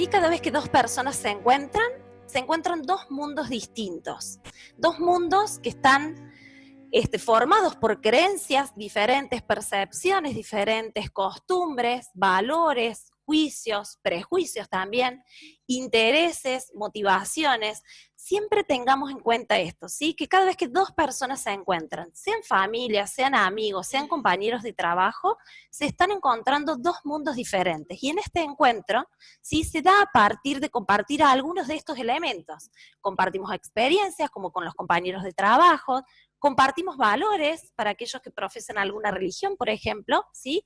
¿sí? Cada vez que dos personas se encuentran dos mundos distintos, dos mundos que están formados por creencias diferentes, percepciones diferentes, costumbres, valores, juicios, prejuicios también, intereses, motivaciones. Siempre tengamos en cuenta esto, ¿sí? Que cada vez que dos personas se encuentran, sean familias, sean amigos, sean compañeros de trabajo, se están encontrando dos mundos diferentes. Y en este encuentro, ¿sí? Se da a partir de compartir algunos de estos elementos. Compartimos experiencias, como con los compañeros de trabajo, compartimos valores para aquellos que profesan alguna religión, por ejemplo, ¿sí?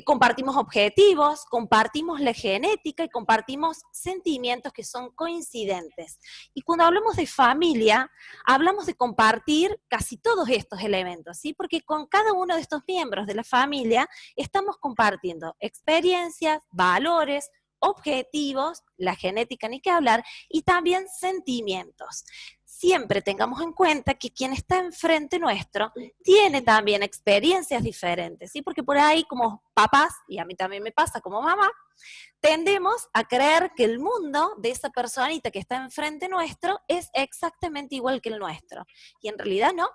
Compartimos objetivos, compartimos la genética y compartimos sentimientos que son coincidentes. Y cuando hablamos de familia, hablamos de compartir casi todos estos elementos, ¿sí? Porque con cada uno de estos miembros de la familia estamos compartiendo experiencias, valores, objetivos, la genética ni qué hablar, y también sentimientos. Siempre tengamos en cuenta que quien está enfrente nuestro tiene también experiencias diferentes, ¿sí? Porque por ahí como papás, y a mí también me pasa como mamá, tendemos a creer que el mundo de esa personita que está enfrente nuestro es exactamente igual que el nuestro, y en realidad no.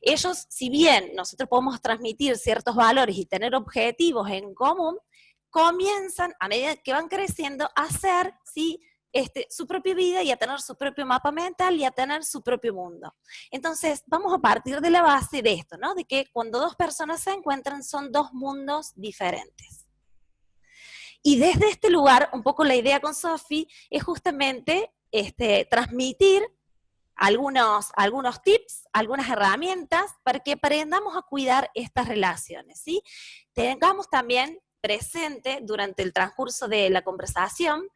Ellos, si bien nosotros podemos transmitir ciertos valores y tener objetivos en común, comienzan, a medida que van creciendo, a hacer, ¿sí? Su propia vida y a tener su propio mapa mental y a tener su propio mundo. Entonces, vamos a partir de la base de esto, ¿no? De que cuando dos personas se encuentran son dos mundos diferentes. Y desde este lugar, un poco la idea con Sofi es justamente transmitir algunos tips, algunas herramientas para que aprendamos a cuidar estas relaciones, ¿sí? Tengamos también presente durante el transcurso de la conversación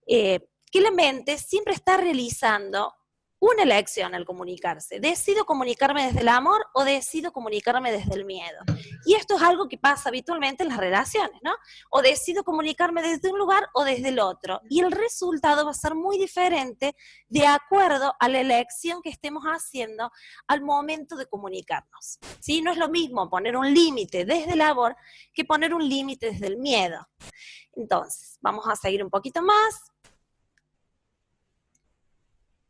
que la mente siempre está realizando una elección al comunicarse. ¿Decido comunicarme desde el amor o decido comunicarme desde el miedo? Y esto es algo que pasa habitualmente en las relaciones, ¿no? O decido comunicarme desde un lugar o desde el otro. Y el resultado va a ser muy diferente de acuerdo a la elección que estemos haciendo al momento de comunicarnos, ¿sí? No es lo mismo poner un límite desde el amor que poner un límite desde el miedo. Entonces, vamos a seguir un poquito más.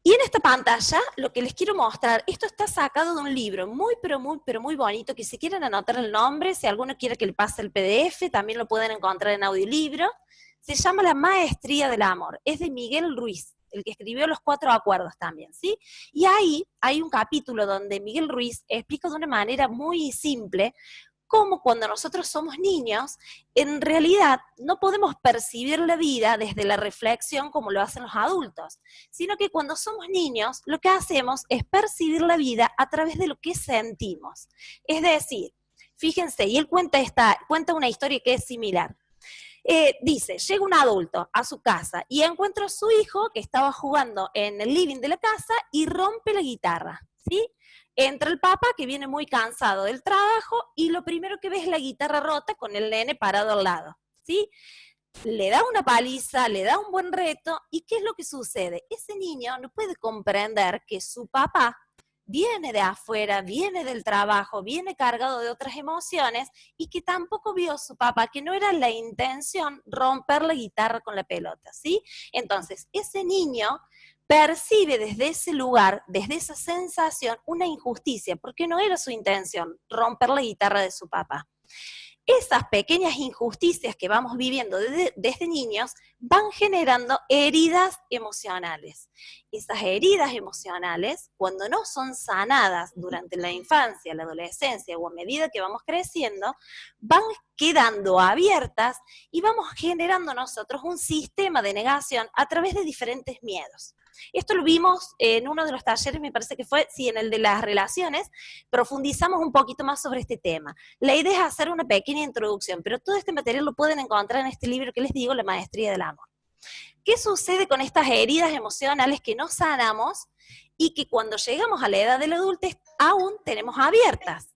Y en esta pantalla, lo que les quiero mostrar, esto está sacado de un libro muy, pero muy bonito, que si quieren anotar el nombre, si alguno quiere que le pase el PDF, también lo pueden encontrar en audiolibro. Se llama La Maestría del Amor, es de Miguel Ruiz, el que escribió Los 4 Acuerdos también, ¿sí? Y ahí hay un capítulo donde Miguel Ruiz explica de una manera muy simple cómo cuando nosotros somos niños, en realidad no podemos percibir la vida desde la reflexión como lo hacen los adultos, sino que cuando somos niños lo que hacemos es percibir la vida a través de lo que sentimos. Es decir, fíjense, y él cuenta una historia que es similar. Dice, llega un adulto a su casa y encuentra a su hijo que estaba jugando en el living de la casa y rompe la guitarra, ¿sí? Entra el papá que viene muy cansado del trabajo y lo primero que ve es la guitarra rota con el nene parado al lado, ¿sí? Le da una paliza, le da un buen reto, ¿y qué es lo que sucede? Ese niño no puede comprender que su papá viene de afuera, viene del trabajo, viene cargado de otras emociones y que tampoco vio su papá, que no era la intención romper la guitarra con la pelota, ¿sí? Entonces, ese niño percibe desde ese lugar, desde esa sensación, una injusticia, porque no era su intención romper la guitarra de su papá. Esas pequeñas injusticias que vamos viviendo desde niños van generando heridas emocionales. Esas heridas emocionales, cuando no son sanadas durante la infancia, la adolescencia o a medida que vamos creciendo, van quedando abiertas y vamos generando nosotros un sistema de negación a través de diferentes miedos. Esto lo vimos en uno de los talleres, me parece que fue, sí, en el de las relaciones, profundizamos un poquito más sobre este tema. La idea es hacer una pequeña introducción, pero todo este material lo pueden encontrar en este libro que les digo, La Maestría del Amor. ¿Qué sucede con estas heridas emocionales que no sanamos y que cuando llegamos a la edad de la adultez aún tenemos abiertas?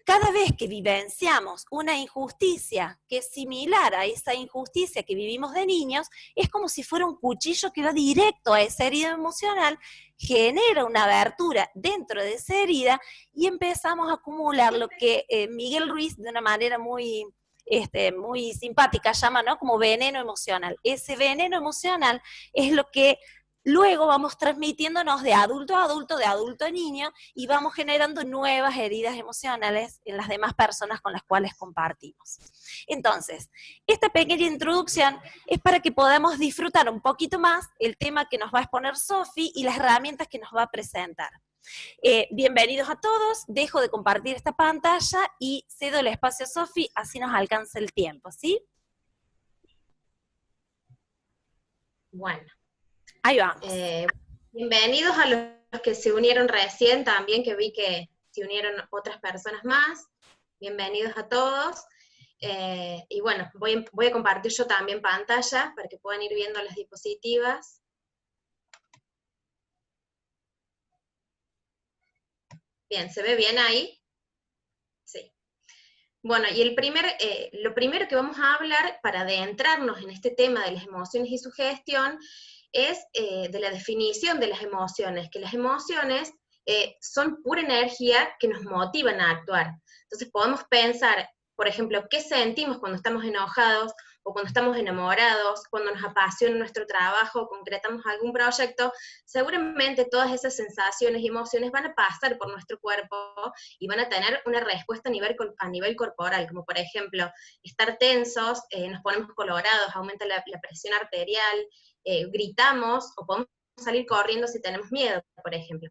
Cada vez que vivenciamos una injusticia que es similar a esa injusticia que vivimos de niños, es como si fuera un cuchillo que va directo a esa herida emocional, genera una abertura dentro de esa herida y empezamos a acumular lo que Miguel Ruiz, de una manera muy muy simpática llama, ¿no? Como veneno emocional. Ese veneno emocional es lo que luego vamos transmitiéndonos de adulto a adulto, de adulto a niño, y vamos generando nuevas heridas emocionales en las demás personas con las cuales compartimos. Entonces, esta pequeña introducción es para que podamos disfrutar un poquito más el tema que nos va a exponer Sofi y las herramientas que nos va a presentar. Bienvenidos a todos, dejo de compartir esta pantalla y cedo el espacio a Sofi, así nos alcanza el tiempo, ¿sí? Bueno. Ahí vamos. Bienvenidos a los que se unieron recién también, que vi que se unieron otras personas más. Bienvenidos a todos. Y bueno, voy a compartir yo también pantalla para que puedan ir viendo las diapositivas. Bien, ¿se ve bien ahí? Sí. Bueno, y lo primero que vamos a hablar para adentrarnos en este tema de las emociones y su gestión es de la definición de las emociones, que las emociones son pura energía que nos motivan a actuar. Entonces podemos pensar, por ejemplo, qué sentimos cuando estamos enojados, o cuando estamos enamorados, cuando nos apasiona nuestro trabajo, concretamos algún proyecto. Seguramente todas esas sensaciones y emociones van a pasar por nuestro cuerpo y van a tener una respuesta a nivel corporal, como por ejemplo, estar tensos, nos ponemos colorados, aumenta la presión arterial, gritamos, o podemos salir corriendo si tenemos miedo, por ejemplo.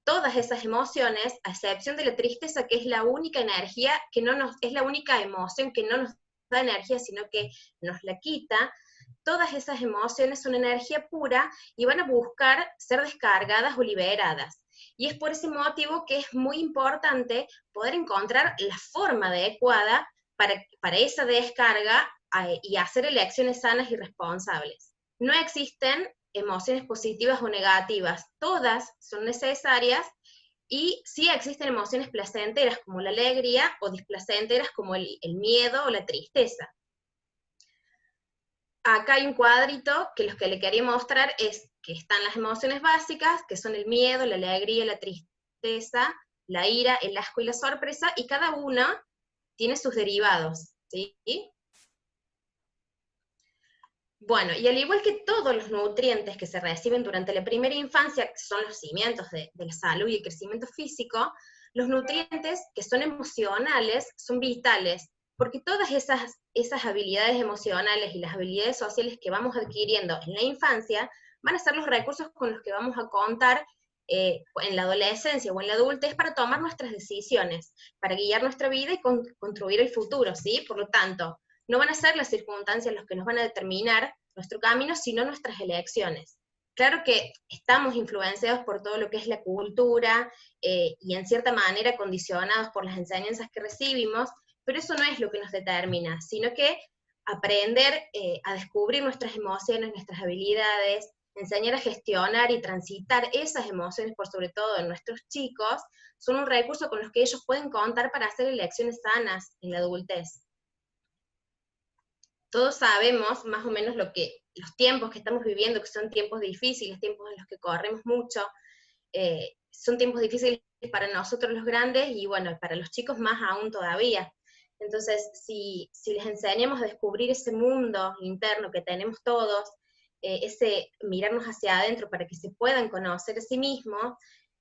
Todas esas emociones, a excepción de la tristeza, que es la única energía es la única emoción que no nos da energía, sino que nos la quita, todas esas emociones son energía pura y van a buscar ser descargadas o liberadas. Y es por ese motivo que es muy importante poder encontrar la forma adecuada para esa descarga y hacer elecciones sanas y responsables. No existen emociones positivas o negativas, todas son necesarias, y sí existen emociones placenteras como la alegría, o displacenteras como el miedo o la tristeza. Acá hay un cuadrito que lo que le quería mostrar es que están las emociones básicas, que son el miedo, la alegría, la tristeza, la ira, el asco y la sorpresa, y cada una tiene sus derivados, ¿sí? Bueno, y al igual que todos los nutrientes que se reciben durante la primera infancia, que son los cimientos de la salud y el crecimiento físico, los nutrientes que son emocionales son vitales, porque todas esas habilidades emocionales y las habilidades sociales que vamos adquiriendo en la infancia van a ser los recursos con los que vamos a contar en la adolescencia o en la adultez para tomar nuestras decisiones, para guiar nuestra vida y construir el futuro, ¿sí? Por lo tanto, no van a ser las circunstancias los que nos van a determinar nuestro camino, sino nuestras elecciones. Claro que estamos influenciados por todo lo que es la cultura y en cierta manera condicionados por las enseñanzas que recibimos, pero eso no es lo que nos determina, sino que aprender a descubrir nuestras emociones, nuestras habilidades, enseñar a gestionar y transitar esas emociones, por sobre todo en nuestros chicos, son un recurso con los que ellos pueden contar para hacer elecciones sanas en la adultez. Todos sabemos más o menos los tiempos que estamos viviendo, que son tiempos difíciles, tiempos en los que corremos mucho, son tiempos difíciles para nosotros los grandes, y bueno, para los chicos más aún todavía. Entonces, si les enseñamos a descubrir ese mundo interno que tenemos todos, ese mirarnos hacia adentro para que se puedan conocer a sí mismos,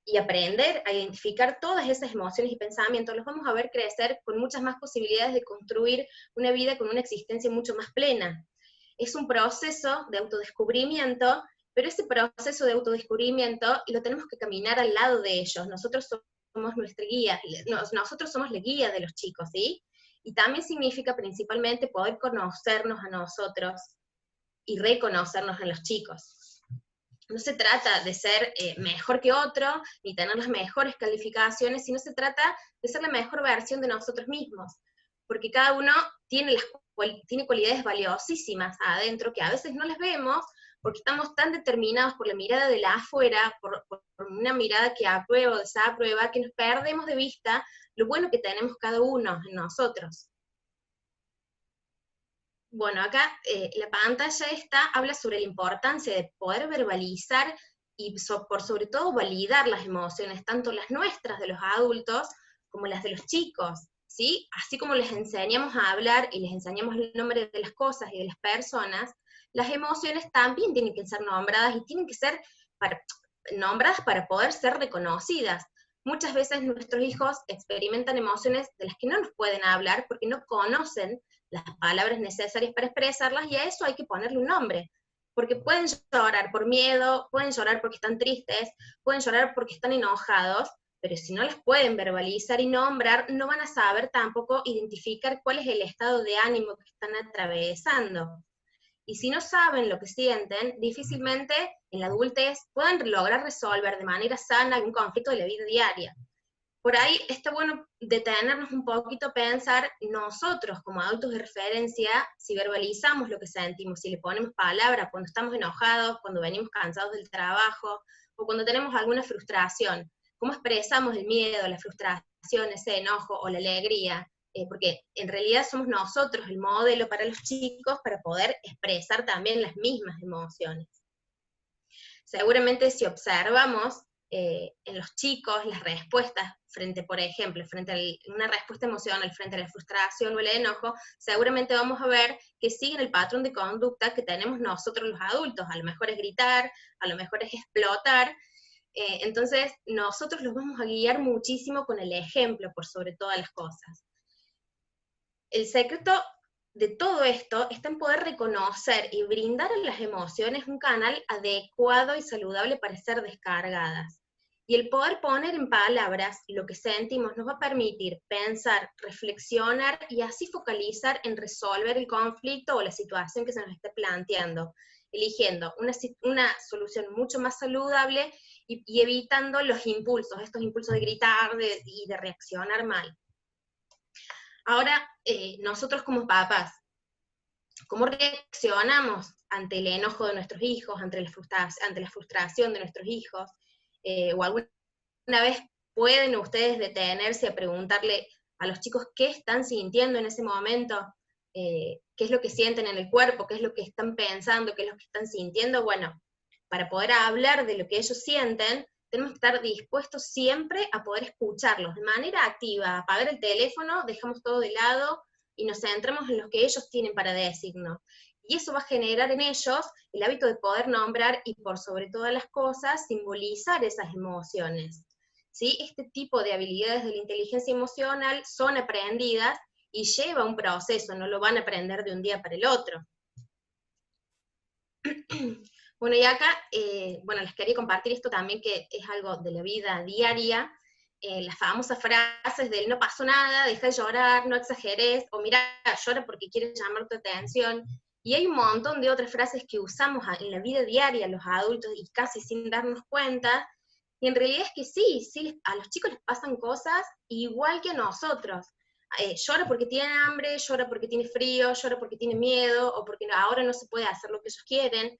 y aprender a identificar todas esas emociones y pensamientos, los vamos a ver crecer con muchas más posibilidades de construir una vida con una existencia mucho más plena. Es un proceso de autodescubrimiento, pero ese proceso de autodescubrimiento lo tenemos que caminar al lado de ellos. Nosotros somos nuestra guía, nosotros somos la guía de los chicos, ¿sí? Y también significa principalmente poder conocernos a nosotros y reconocernos en los chicos. No se trata de ser mejor que otro, ni tener las mejores calificaciones, sino se trata de ser la mejor versión de nosotros mismos, porque cada uno tiene cualidades valiosísimas adentro que a veces no las vemos, porque estamos tan determinados por la mirada de la afuera, por una mirada que aprueba o desaprueba, que nos perdemos de vista lo bueno que tenemos cada uno en nosotros. Bueno, acá la pantalla esta habla sobre la importancia de poder verbalizar y por sobre todo validar las emociones, tanto las nuestras de los adultos como las de los chicos. ¿sí? Así como les enseñamos a hablar y les enseñamos el nombre de las cosas y de las personas, las emociones también tienen que ser nombradas y tienen que ser nombradas para poder ser reconocidas. Muchas veces nuestros hijos experimentan emociones de las que no nos pueden hablar porque no conocen las palabras necesarias para expresarlas, y a eso hay que ponerle un nombre. Porque pueden llorar por miedo, pueden llorar porque están tristes, pueden llorar porque están enojados, pero si no las pueden verbalizar y nombrar, no van a saber tampoco identificar cuál es el estado de ánimo que están atravesando. Y si no saben lo que sienten, difícilmente en la adultez pueden lograr resolver de manera sana algún conflicto de la vida diaria. Por ahí está bueno detenernos un poquito a pensar nosotros como adultos de referencia, si verbalizamos lo que sentimos, si le ponemos palabras cuando estamos enojados, cuando venimos cansados del trabajo, o cuando tenemos alguna frustración. ¿Cómo expresamos el miedo, la frustración, ese enojo o la alegría? Porque en realidad somos nosotros el modelo para los chicos para poder expresar también las mismas emociones. Seguramente si observamos en los chicos las respuestas frente, por ejemplo, frente a una respuesta emocional, frente a la frustración o el enojo, seguramente vamos a ver que siguen el patrón de conducta que tenemos nosotros los adultos. A lo mejor es gritar, a lo mejor es explotar. Entonces nosotros los vamos a guiar muchísimo con el ejemplo por sobre todas las cosas. El secreto de todo esto está en poder reconocer y brindar a las emociones un canal adecuado y saludable para ser descargadas. Y el poder poner en palabras lo que sentimos nos va a permitir pensar, reflexionar y así focalizar en resolver el conflicto o la situación que se nos esté planteando, eligiendo una solución mucho más saludable y evitando los impulsos, estos impulsos de gritar y de reaccionar mal. Ahora, nosotros como papás, ¿cómo reaccionamos ante el enojo de nuestros hijos, ante la frustración de nuestros hijos? ¿O alguna vez pueden ustedes detenerse a preguntarle a los chicos qué están sintiendo en ese momento? ¿Qué es lo que sienten en el cuerpo? ¿Qué es lo que están pensando? ¿Qué es lo que están sintiendo? Bueno, para poder hablar de lo que ellos sienten, tenemos que estar dispuestos siempre a poder escucharlos de manera activa, apagar el teléfono, dejamos todo de lado y nos centramos en lo que ellos tienen para decirnos. Y eso va a generar en ellos el hábito de poder nombrar y, por sobre todas las cosas, simbolizar esas emociones. ¿Sí? Este tipo de habilidades de la inteligencia emocional son aprendidas y lleva un proceso, no lo van a aprender de un día para el otro. Bueno, y acá, les quería compartir esto también, que es algo de la vida diaria, las famosas frases del no pasó nada, deja de llorar, no exageres, o mira, llora porque quieres llamar tu atención. Y hay un montón de otras frases que usamos en la vida diaria los adultos y casi sin darnos cuenta, y en realidad es que sí, a los chicos les pasan cosas igual que a nosotros. Llora porque tiene hambre, llora porque tiene frío, llora porque tiene miedo, o porque ahora no se puede hacer lo que ellos quieren,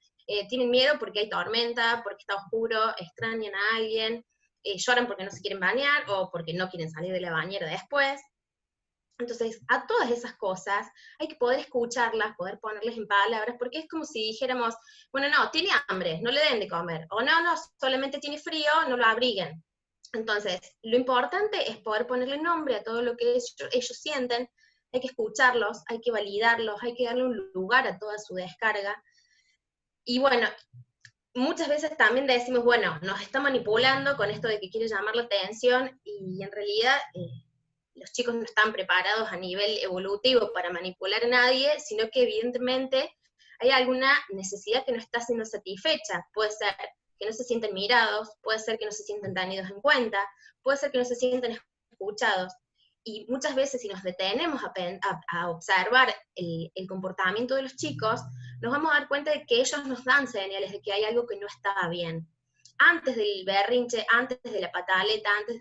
tienen miedo porque hay tormenta, porque está oscuro, extrañan a alguien, lloran porque no se quieren bañar, o porque no quieren salir de la bañera después. Entonces, a todas esas cosas hay que poder escucharlas, poder ponerles en palabras, porque es como si dijéramos, bueno, no, tiene hambre, no le den de comer, o no, solamente tiene frío, no lo abriguen. Entonces, lo importante es poder ponerle nombre a todo lo que ellos sienten, hay que escucharlos, hay que validarlos, hay que darle un lugar a toda su descarga. Y bueno, muchas veces también decimos, bueno, nos está manipulando con esto de que quiere llamar la atención, y en realidad los chicos no están preparados a nivel evolutivo para manipular a nadie, sino que evidentemente hay alguna necesidad que no está siendo satisfecha. Puede ser que no se sienten mirados, puede ser que no se sienten tenidos en cuenta, puede ser que no se sienten escuchados. Y muchas veces si nos detenemos a observar el comportamiento de los chicos, nos vamos a dar cuenta de que ellos nos dan señales de que hay algo que no está bien. Antes del berrinche, antes de la pataleta, antes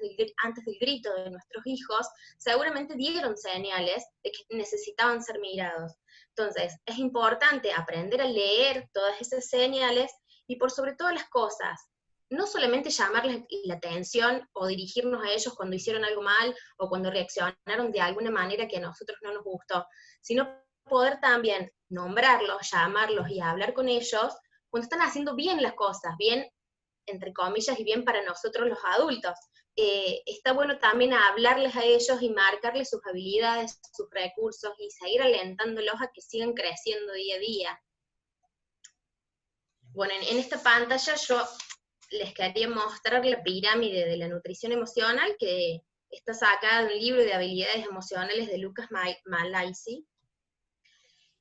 del grito de nuestros hijos, seguramente dieron señales de que necesitaban ser mirados. Entonces, es importante aprender a leer todas esas señales y, por sobre todas las cosas, no solamente llamarles la atención o dirigirnos a ellos cuando hicieron algo mal o cuando reaccionaron de alguna manera que a nosotros no nos gustó, sino poder también nombrarlos, llamarlos y hablar con ellos cuando están haciendo bien las cosas, bien entre comillas, y bien para nosotros los adultos, está bueno también hablarles a ellos y marcarles sus habilidades, sus recursos, y seguir alentándolos a que sigan creciendo día a día. Bueno, en esta pantalla yo les quería mostrar la pirámide de la nutrición emocional, que está sacada de un libro de habilidades emocionales de Lucas Malaisi,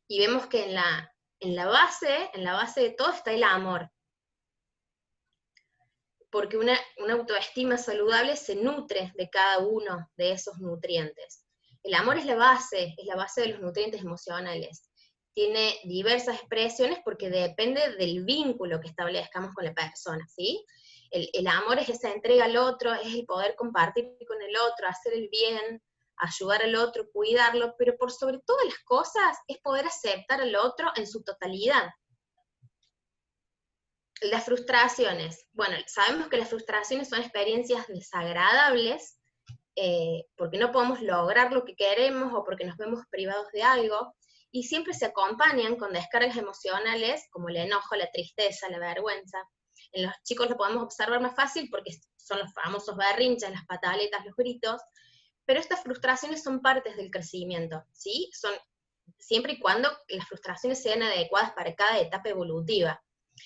y vemos que en la base de todo está el amor, porque una autoestima saludable se nutre de cada uno de esos nutrientes. El amor es la base de los nutrientes emocionales. Tiene diversas expresiones porque depende del vínculo que establezcamos con la persona, ¿sí? El amor es esa entrega al otro, es el poder compartir con el otro, hacer el bien, ayudar al otro, cuidarlo, pero por sobre todas las cosas es poder aceptar al otro en su totalidad. Las frustraciones. Bueno, sabemos que las frustraciones son experiencias desagradables, porque no podemos lograr lo que queremos o porque nos vemos privados de algo, y siempre se acompañan con descargas emocionales como el enojo, la tristeza, la vergüenza. En los chicos lo podemos observar más fácil porque son los famosos berrinches, las pataletas, los gritos, pero estas frustraciones son partes del crecimiento, ¿sí? Son siempre y cuando las frustraciones sean adecuadas para cada etapa evolutiva.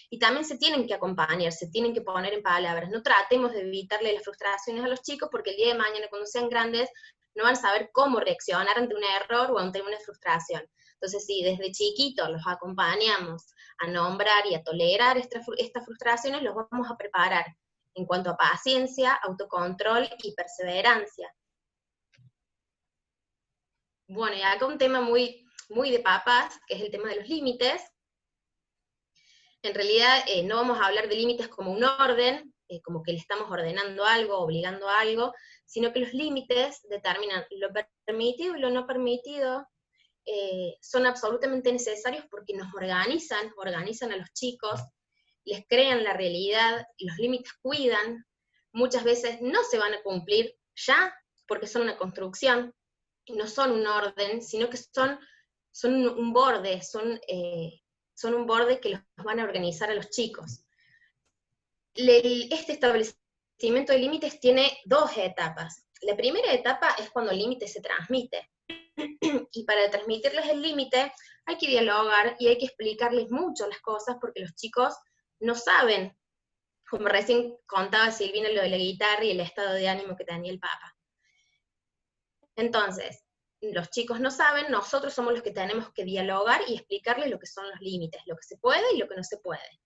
Y también se tienen que acompañar, se tienen que poner en palabras. No tratemos de evitarle las frustraciones a los chicos, porque el día de mañana, cuando sean grandes, no van a saber cómo reaccionar ante un error o ante una frustración. Entonces, si desde chiquitos los acompañamos a nombrar y a tolerar estas frustraciones, los vamos a preparar en cuanto a paciencia, autocontrol y perseverancia. Bueno, y acá un tema muy de papás, que es el tema de los límites. En realidad no vamos a hablar de límites como un orden, como que le estamos ordenando algo, obligando a algo, sino que los límites determinan lo permitido y lo no permitido, son absolutamente necesarios porque nos organizan a los chicos, les crean la realidad, los límites cuidan, muchas veces no se van a cumplir ya, porque son una construcción, no son un orden, sino que son un borde, son un borde que los van a organizar a los chicos. Este establecimiento de límites tiene dos etapas. La primera etapa es cuando el límite se transmite. Y para transmitirles el límite hay que dialogar y hay que explicarles mucho las cosas porque los chicos no saben, como recién contaba Silvina lo de la guitarra y el estado de ánimo que tenía el Papa. Entonces, los chicos no saben, nosotros somos los que tenemos que dialogar y explicarles lo que son los límites, lo que se puede y lo que no se puede.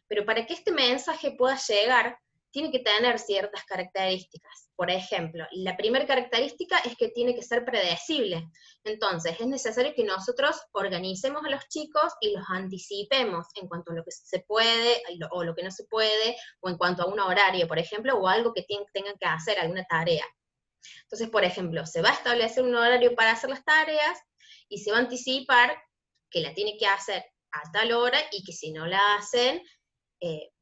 Pero para que este mensaje pueda llegar, tiene que tener ciertas características. Por ejemplo, la primera característica es que tiene que ser predecible. Entonces, es necesario que nosotros organicemos a los chicos y los anticipemos en cuanto a lo que se puede o lo que no se puede, o en cuanto a un horario, por ejemplo, o algo que tengan que hacer, alguna tarea. Entonces, por ejemplo, se va a establecer un horario para hacer las tareas y se va a anticipar que la tiene que hacer a tal hora y que si no la hacen,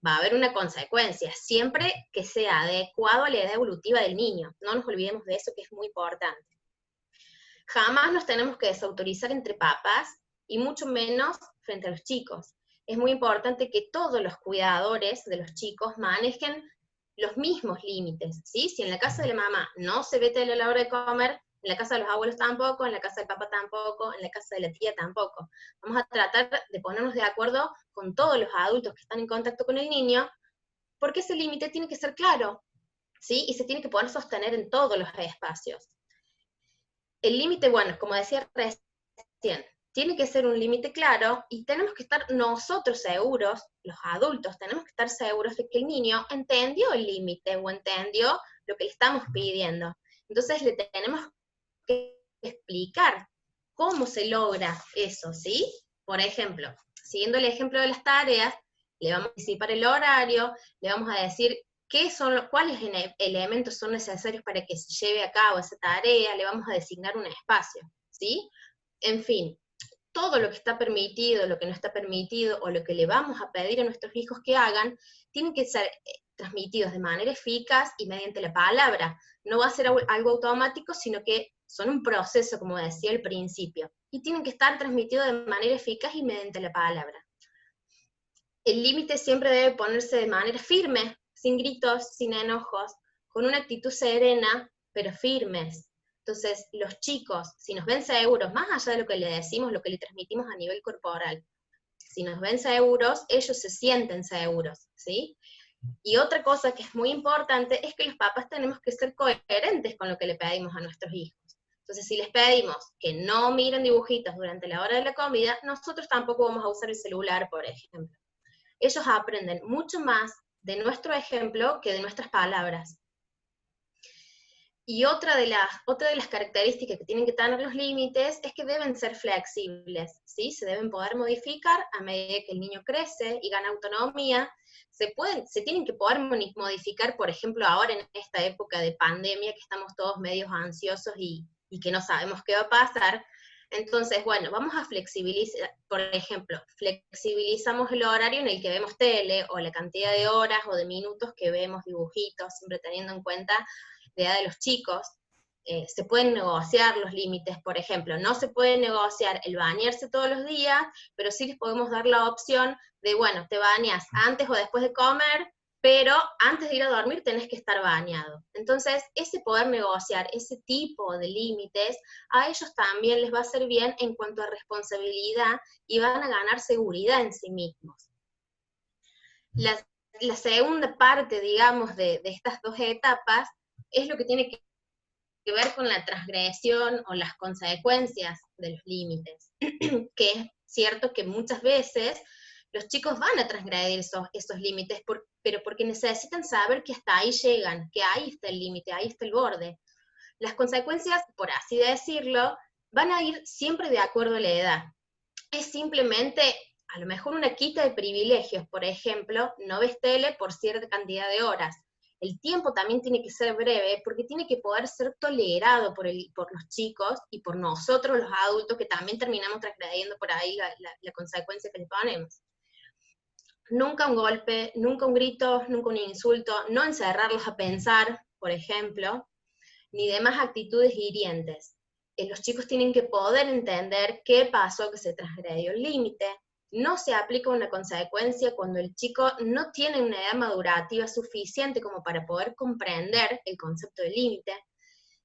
va a haber una consecuencia, siempre que sea adecuado a la edad evolutiva del niño. No nos olvidemos de eso, que es muy importante. Jamás nos tenemos que desautorizar entre papás, y mucho menos frente a los chicos. Es muy importante que todos los cuidadores de los chicos manejen los mismos límites, ¿sí? Si en la casa de la mamá no se ve tele a la hora de comer, en la casa de los abuelos tampoco, en la casa del papá tampoco, en la casa de la tía tampoco. Vamos a tratar de ponernos de acuerdo con todos los adultos que están en contacto con el niño, porque ese límite tiene que ser claro, ¿sí? Y se tiene que poder sostener en todos los espacios. El límite, bueno, como decía recién, tiene que ser un límite claro, y tenemos que estar nosotros seguros, los adultos tenemos que estar seguros de que el niño entendió el límite o entendió lo que le estamos pidiendo. Entonces le tenemos que explicar cómo se logra eso, ¿sí? Por ejemplo, siguiendo el ejemplo de las tareas, le vamos a anticipar el horario, le vamos a decir cuáles elementos son necesarios para que se lleve a cabo esa tarea, le vamos a designar un espacio, ¿sí? En fin, todo lo que está permitido, lo que no está permitido, o lo que le vamos a pedir a nuestros hijos que hagan, tienen que ser transmitidos de manera eficaz y mediante la palabra. No va a ser algo automático, sino que son un proceso, como decía al principio, y tienen que estar transmitidos de manera eficaz y mediante la palabra. El límite siempre debe ponerse de manera firme, sin gritos, sin enojos, con una actitud serena, pero firmes. Entonces, los chicos, si nos ven seguros, más allá de lo que le decimos, lo que le transmitimos a nivel corporal, si nos ven seguros, ellos se sienten seguros, ¿sí? Y otra cosa que es muy importante es que los papás tenemos que ser coherentes con lo que le pedimos a nuestros hijos. Entonces, si les pedimos que no miren dibujitos durante la hora de la comida, nosotros tampoco vamos a usar el celular, por ejemplo. Ellos aprenden mucho más de nuestro ejemplo que de nuestras palabras. Y otra de las características que tienen que tener los límites es que deben ser flexibles, ¿sí? Se deben poder modificar a medida que el niño crece y gana autonomía. Se tienen que poder modificar, por ejemplo, ahora en esta época de pandemia, que estamos todos medios ansiosos y que no sabemos qué va a pasar. Entonces, bueno, vamos a flexibilizar, por ejemplo, flexibilizamos el horario en el que vemos tele, o la cantidad de horas o de minutos que vemos dibujitos, siempre teniendo en cuenta la edad de los chicos. Se pueden negociar los límites, por ejemplo, no se puede negociar el bañarse todos los días, pero sí les podemos dar la opción de, bueno, te bañas antes o después de comer, pero antes de ir a dormir tenés que estar bañado. Entonces, ese poder negociar, ese tipo de límites, a ellos también les va a hacer bien en cuanto a responsabilidad y van a ganar seguridad en sí mismos. La segunda parte, digamos, de estas dos etapas es lo que tiene que ver con la transgresión o las consecuencias de los límites, que es cierto que muchas veces los chicos van a transgredir esos límites, pero porque necesitan saber que hasta ahí llegan, que ahí está el límite, ahí está el borde. Las consecuencias, por así decirlo, van a ir siempre de acuerdo a la edad. Es simplemente, a lo mejor una quita de privilegios, por ejemplo, no ves tele por cierta cantidad de horas. El tiempo también tiene que ser breve, porque tiene que poder ser tolerado por los chicos y por nosotros los adultos, que también terminamos transgrediendo por ahí la consecuencia que le ponemos. Nunca un golpe, nunca un grito, nunca un insulto, no encerrarlos a pensar, por ejemplo, ni demás actitudes hirientes. Los chicos tienen que poder entender qué pasó, que se transgredió el límite. No se aplica una consecuencia cuando el chico no tiene una edad madurativa suficiente como para poder comprender el concepto de límite.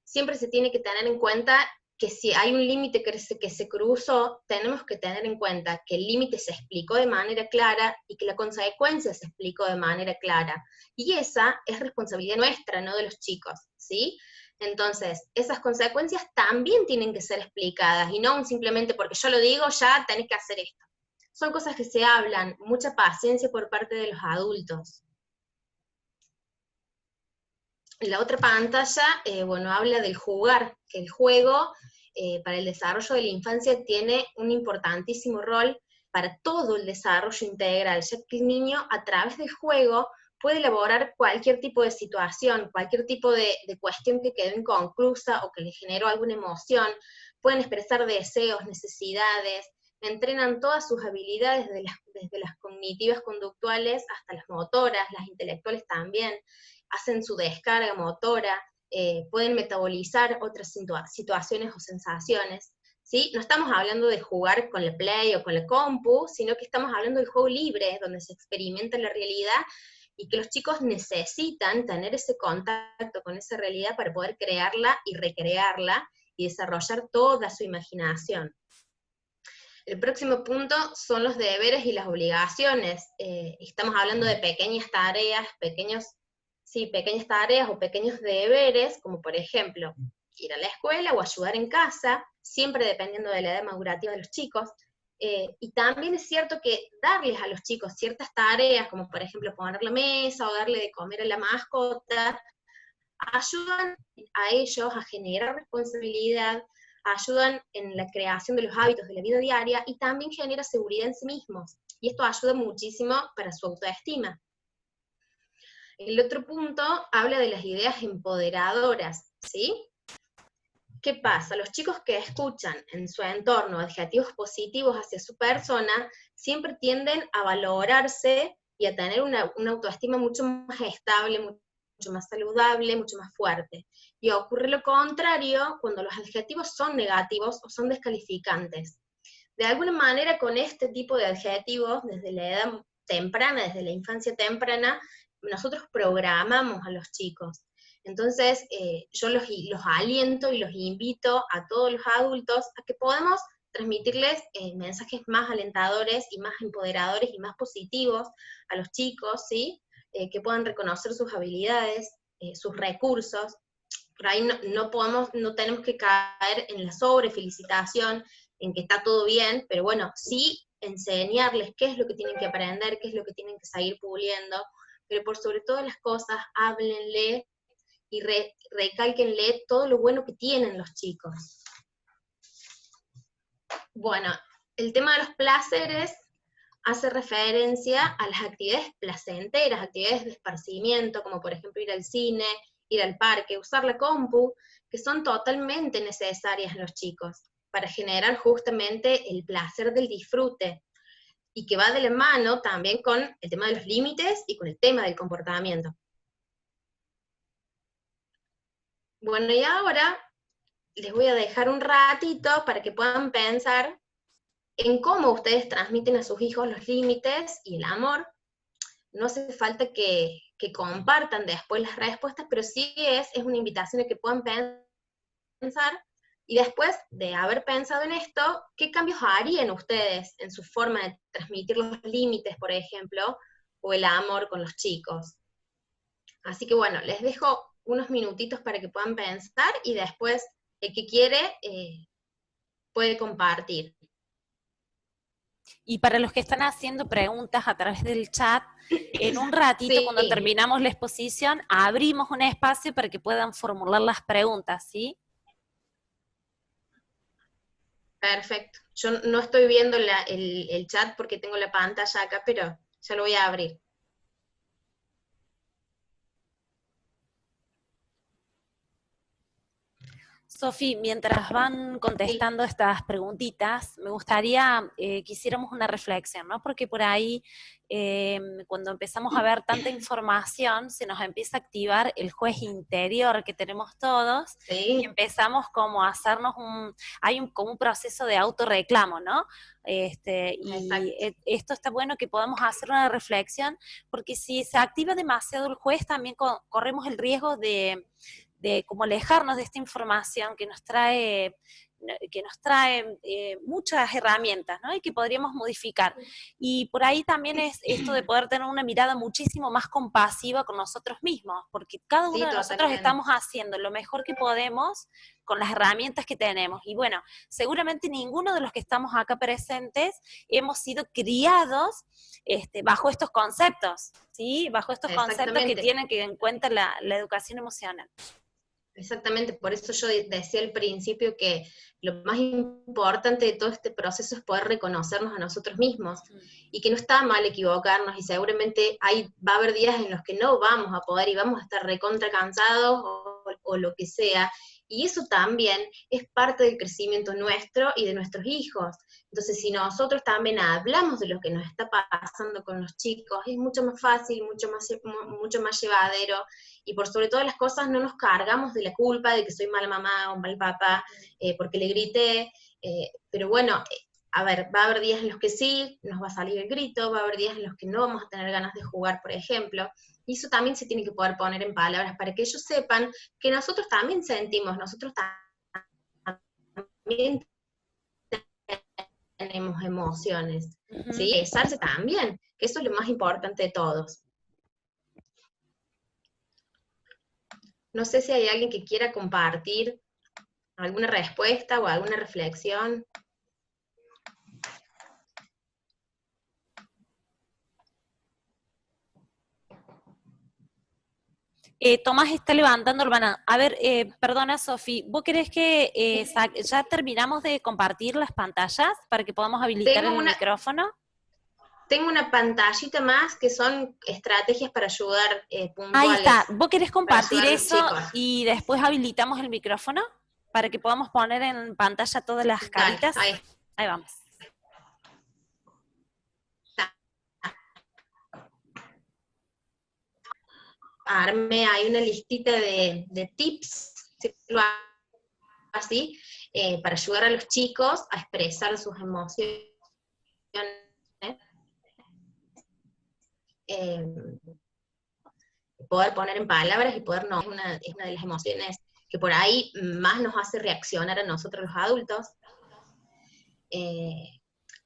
Siempre se tiene que tener en cuenta que si hay un límite que se cruzó, tenemos que tener en cuenta que el límite se explicó de manera clara y que la consecuencia se explicó de manera clara. Y esa es responsabilidad nuestra, no de los chicos, ¿sí? Entonces, esas consecuencias también tienen que ser explicadas, y no simplemente porque yo lo digo, ya tenés que hacer esto. Son cosas que se hablan, mucha paciencia por parte de los adultos. La otra pantalla, bueno, habla del jugar, que el juego para el desarrollo de la infancia tiene un importantísimo rol para todo el desarrollo integral, ya que el niño a través del juego puede elaborar cualquier tipo de situación, cualquier tipo de cuestión que quedó inconclusa o que le generó alguna emoción, pueden expresar deseos, necesidades, entrenan todas sus habilidades desde las cognitivas conductuales hasta las motoras, las intelectuales también, hacen su descarga motora, pueden metabolizar otras situaciones o sensaciones, ¿sí? No estamos hablando de jugar con la Play o con la compu, sino que estamos hablando del juego libre, donde se experimenta la realidad, y que los chicos necesitan tener ese contacto con esa realidad para poder crearla y recrearla, y desarrollar toda su imaginación. El próximo punto son los deberes y las obligaciones. Estamos hablando de pequeñas tareas, pequeñas tareas o pequeños deberes, como por ejemplo, ir a la escuela o ayudar en casa, siempre dependiendo de la edad madurativa de los chicos. Y también es cierto que darles a los chicos ciertas tareas, como por ejemplo poner la mesa o darle de comer a la mascota, ayudan a ellos a generar responsabilidad, ayudan en la creación de los hábitos de la vida diaria y también genera seguridad en sí mismos. Y esto ayuda muchísimo para su autoestima. El otro punto habla de las ideas empoderadoras, ¿sí? ¿Qué pasa? Los chicos que escuchan en su entorno adjetivos positivos hacia su persona siempre tienden a valorarse y a tener una autoestima mucho más estable, mucho más saludable, mucho más fuerte. Y ocurre lo contrario cuando los adjetivos son negativos o son descalificantes. De alguna manera, con este tipo de adjetivos, desde la edad temprana, desde la infancia temprana, nosotros programamos a los chicos. Entonces, yo los aliento y los invito a todos los adultos a que podamos transmitirles mensajes más alentadores y más empoderadores y más positivos a los chicos, ¿sí? Que puedan reconocer sus habilidades, sus recursos. Por ahí no tenemos que caer en la sobrefelicitación, en que está todo bien, pero bueno, sí enseñarles qué es lo que tienen que aprender, qué es lo que tienen que seguir puliendo, pero por sobre todas las cosas, háblenle y recálquenle todo lo bueno que tienen los chicos. Bueno, el tema de los placeres hace referencia a las actividades placenteras, actividades de esparcimiento, como por ejemplo ir al cine, ir al parque, usar la compu, que son totalmente necesarias en los chicos, para generar justamente el placer del disfrute, y que va de la mano también con el tema de los límites y con el tema del comportamiento. Bueno, y ahora les voy a dejar un ratito para que puedan pensar en cómo ustedes transmiten a sus hijos los límites y el amor. No hace falta que compartan después las respuestas, pero sí es una invitación a que puedan pensar, y después de haber pensado en esto, ¿qué cambios harían ustedes en su forma de transmitir los límites, por ejemplo, o el amor con los chicos? Así que bueno, les dejo unos minutitos para que puedan pensar, y después el que quiere puede compartir. Y para los que están haciendo preguntas a través del chat, en un ratito, Sí, cuando terminamos la exposición, abrimos un espacio para que puedan formular las preguntas, ¿sí? perfecto. Yo no estoy viendo el chat porque tengo la pantalla acá, pero ya lo voy a abrir. Sofi, mientras van contestando estas preguntitas, me gustaría que hiciéramos una reflexión, ¿no? Porque por ahí, cuando empezamos a ver tanta información, se nos empieza a activar el juez interior que tenemos todos, y Sí, empezamos como a hacernos como un proceso de autorreclamo, ¿no? exacto. Esto está bueno que podamos hacer una reflexión, porque si se activa demasiado el juez, también corremos el riesgo de como alejarnos de esta información que nos trae muchas herramientas, ¿no? Y que podríamos modificar. Y por ahí también es esto de poder tener una mirada muchísimo más compasiva con nosotros mismos, porque cada uno Sí, de nosotros totalmente. estamos haciendo lo mejor que podemos con las herramientas que tenemos. Y bueno, seguramente ninguno de los que estamos acá presentes hemos sido criados bajo estos conceptos, ¿sí? Bajo estos conceptos que Exactamente. tienen que en cuenta la educación emocional. Exactamente, por eso yo decía al principio que lo más importante de todo este proceso es poder reconocernos a nosotros mismos, y que no está mal equivocarnos, y seguramente va a haber días en los que no vamos a poder y vamos a estar recontra cansados o lo que sea, y eso también es parte del crecimiento nuestro y de nuestros hijos. Entonces, si nosotros también hablamos de lo que nos está pasando con los chicos, es mucho más fácil, mucho más llevadero, y por sobre todas las cosas no nos cargamos de la culpa de que soy mala mamá o mal papá porque le grité, pero bueno, a ver, va a haber días en los que sí, nos va a salir el grito, va a haber días en los que no vamos a tener ganas de jugar, por ejemplo, y eso también se tiene que poder poner en palabras para que ellos sepan que nosotros también sentimos, nosotros también tenemos emociones, ¿sí? Expresarse también, que eso es lo más importante de todos. No sé si hay alguien que quiera compartir alguna respuesta o alguna reflexión. Tomás está levantando la mano. A ver, perdona, Sofi, ¿vos querés que ya terminamos de compartir las pantallas para que podamos habilitar Tengo el una, micrófono? tengo una pantallita más que son estrategias para ayudar Ahí está. puntuales, ¿Vos querés para compartir ayudar a los eso chicos. y después habilitamos el micrófono para que podamos poner en pantalla todas las Dale, caritas? ahí Ahí vamos. está. Armé ahí una listita de tips, si lo hago así, para ayudar a los chicos a expresar sus emociones. Eh, poder poner en palabras y poder no, es una de las emociones que por ahí más nos hace reaccionar a nosotros los adultos.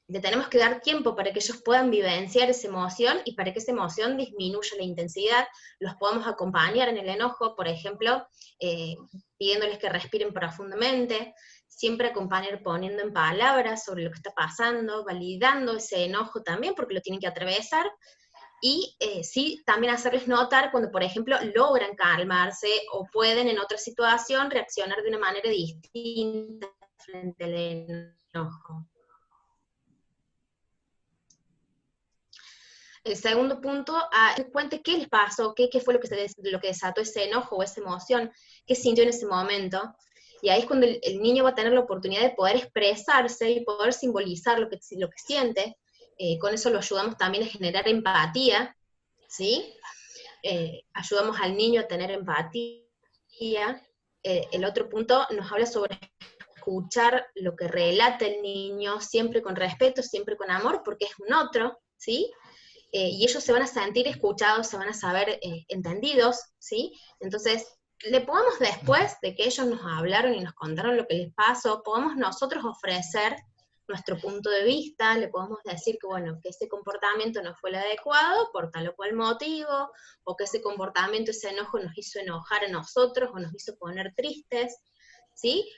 Le tenemos que dar tiempo para que ellos puedan vivenciar esa emoción y para que esa emoción disminuya la intensidad. Los podemos acompañar en el enojo, por ejemplo, pidiéndoles que respiren profundamente, siempre acompañar poniendo en palabras sobre lo que está pasando, validando ese enojo también, porque lo tienen que atravesar, y sí, también hacerles notar cuando, por ejemplo, logran calmarse o pueden en otra situación reaccionar de una manera distinta frente al enojo. El segundo punto, cuente qué les pasó, qué fue lo que desató ese enojo o esa emoción, qué sintió en ese momento. Y ahí es cuando el niño va a tener la oportunidad de poder expresarse y poder simbolizar lo que siente. Con eso lo ayudamos también a generar empatía, ¿sí? Ayudamos al niño a tener empatía. El otro punto nos habla sobre escuchar lo que relata el niño, siempre con respeto, siempre con amor, porque es un otro, ¿sí? Y ellos se van a sentir escuchados, se van a saber entendidos, ¿sí? Entonces, le podemos después de que ellos nos hablaron y nos contaron lo que les pasó, podemos nosotros ofrecer nuestro punto de vista, le podemos decir que, bueno, que ese comportamiento no fue el adecuado por tal o cual motivo, o que ese comportamiento, ese enojo nos hizo enojar a nosotros, o nos hizo poner tristes, ¿sí?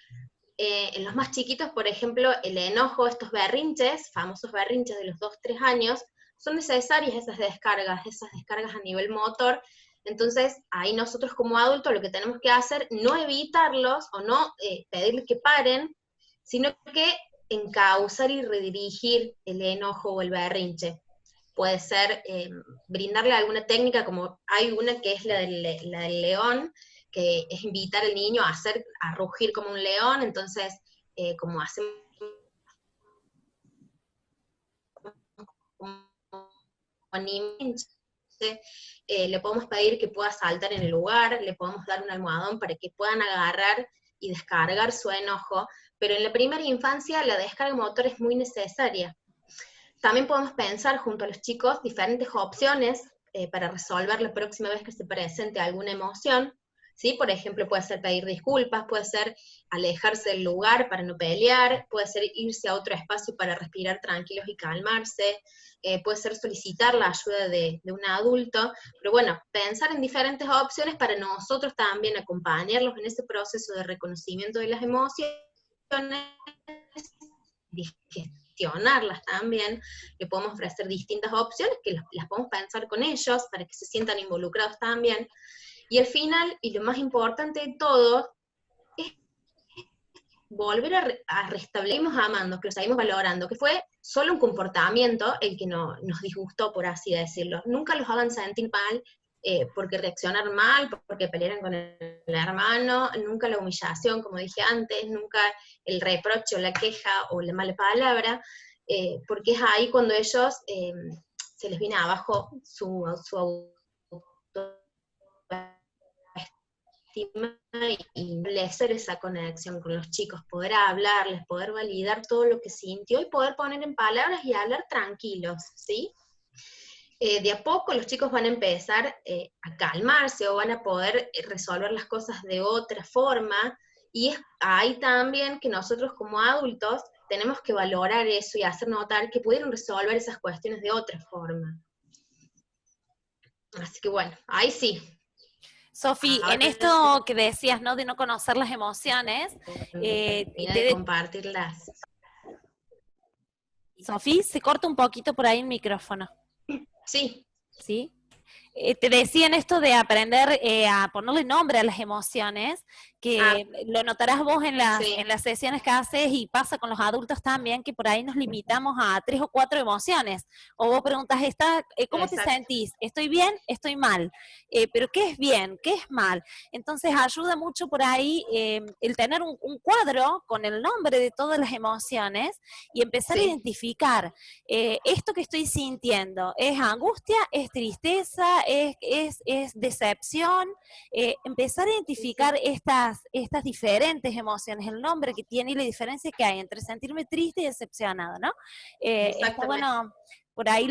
En los más chiquitos, por ejemplo, el enojo, estos berrinches, famosos berrinches de los 2-3 años, son necesarias esas descargas a nivel motor. Entonces, ahí nosotros como adultos lo que tenemos que hacer, no evitarlos o no pedirles que paren, sino que encauzar y redirigir el enojo o el berrinche. Puede ser brindarle alguna técnica, como hay una que es la del león, que es invitar al niño a rugir como un león. Entonces, como hacemos le podemos pedir que pueda saltar en el lugar, le podemos dar un almohadón para que puedan agarrar y descargar su enojo, pero en la primera infancia la descarga motor es muy necesaria. También podemos pensar junto a los chicos diferentes opciones para resolver la próxima vez que se presente alguna emoción, ¿sí? Por ejemplo, puede ser pedir disculpas, puede ser alejarse del lugar para no pelear, puede ser irse a otro espacio para respirar tranquilos y calmarse, puede ser solicitar la ayuda de un adulto, pero bueno, pensar en diferentes opciones para nosotros también acompañarlos en ese proceso de reconocimiento de las emociones, gestionarlas también. Le podemos ofrecer distintas opciones que las podemos pensar con ellos para que se sientan involucrados también. Y al final, y lo más importante de todo, es volver a restablecernos amando, que lo seguimos valorando, que fue solo un comportamiento el que nos disgustó, por así decirlo. Nunca los hagan sentir mal porque reaccionaron mal, porque pelearon con el hermano, nunca la humillación, como dije antes, nunca el reproche o la queja o la mala palabra, porque es ahí cuando ellos se les viene abajo su y establecer esa conexión con los chicos, poder hablarles, poder validar todo lo que sintió y poder poner en palabras y hablar tranquilos, ¿sí? De a poco los chicos van a empezar a calmarse o van a poder resolver las cosas de otra forma, y es ahí también que nosotros como adultos tenemos que valorar eso y hacer notar que pudieron resolver esas cuestiones de otra forma. Así que bueno, ahí sí. Sofi, en esto que decías, ¿no? De no conocer las emociones, de compartirlas. Sofi, se corta un poquito por ahí el micrófono. Sí. ¿Sí? Te decía en esto de aprender a ponerle nombre a las emociones, que lo notarás vos en las sesiones que haces y pasa con los adultos también, que por ahí nos limitamos a 3 o 4 emociones. O vos preguntas, ¿cómo te sentís? ¿Estoy bien? ¿Estoy mal? ¿Pero qué es bien? ¿Qué es mal? Entonces ayuda mucho por ahí el tener un cuadro con el nombre de todas las emociones y empezar a identificar esto que estoy sintiendo. ¿Es angustia? ¿Es tristeza? ¿Es decepción? Empezar a identificar estas diferentes emociones, el nombre que tiene y la diferencia que hay entre sentirme triste y decepcionado, ¿no? Está bueno Por ahí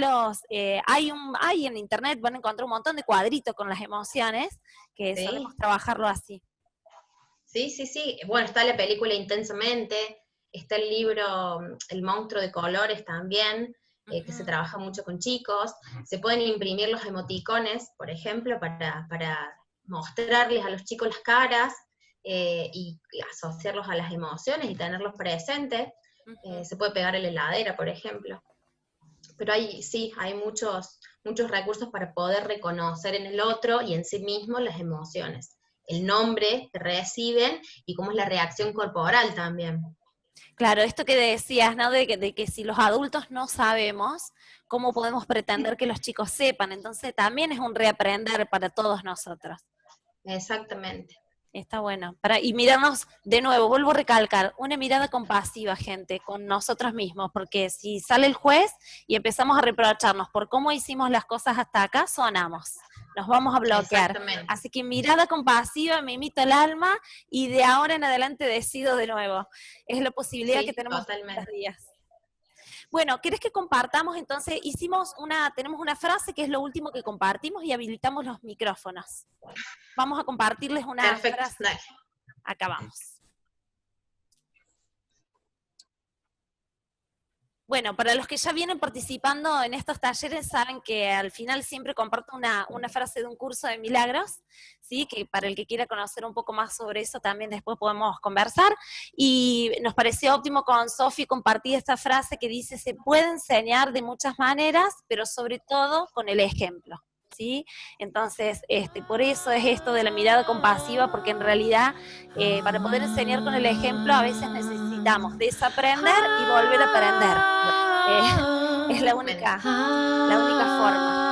hay en internet, van a encontrar un montón de cuadritos con las emociones, que Sí. solemos trabajarlo así. Sí, sí, sí. Bueno, está la película Intensamente, está el libro El monstruo de colores también, que se trabaja mucho con chicos. Se pueden imprimir los emoticones, por ejemplo, para mostrarles a los chicos las caras y asociarlos a las emociones y tenerlos presentes. Se puede pegar en la heladera, por ejemplo. Pero hay muchos recursos para poder reconocer en el otro y en sí mismo las emociones, el nombre que reciben y cómo es la reacción corporal también. Claro, esto que decías, ¿no? De que si los adultos no sabemos, ¿cómo podemos pretender que los chicos sepan? Entonces también es un reaprender para todos nosotros. Exactamente. Está bueno. Y mirarnos, de nuevo, vuelvo a recalcar, una mirada compasiva, gente, con nosotros mismos, porque si sale el juez y empezamos a reprocharnos por cómo hicimos las cosas hasta acá, sonamos. Nos vamos a bloquear. Así que mirada compasiva, me imito el alma y de ahora en adelante decido de nuevo. Es la posibilidad que tenemos todos los días. Bueno, ¿querés que compartamos? Entonces, tenemos una frase que es lo último que compartimos y habilitamos los micrófonos. Vamos a compartirles una frase. Dale. Acá vamos. Bueno, para los que ya vienen participando en estos talleres, saben que al final siempre comparto una frase de un curso de milagros, ¿sí? Que para el que quiera conocer un poco más sobre eso también después podemos conversar. Y nos pareció óptimo con Sofi compartir esta frase que dice, se puede enseñar de muchas maneras, pero sobre todo con el ejemplo. ¿Sí? Entonces, por eso es esto de la mirada compasiva, porque en realidad para poder enseñar con el ejemplo a veces necesitamos desaprender y volver a aprender. Es la única forma.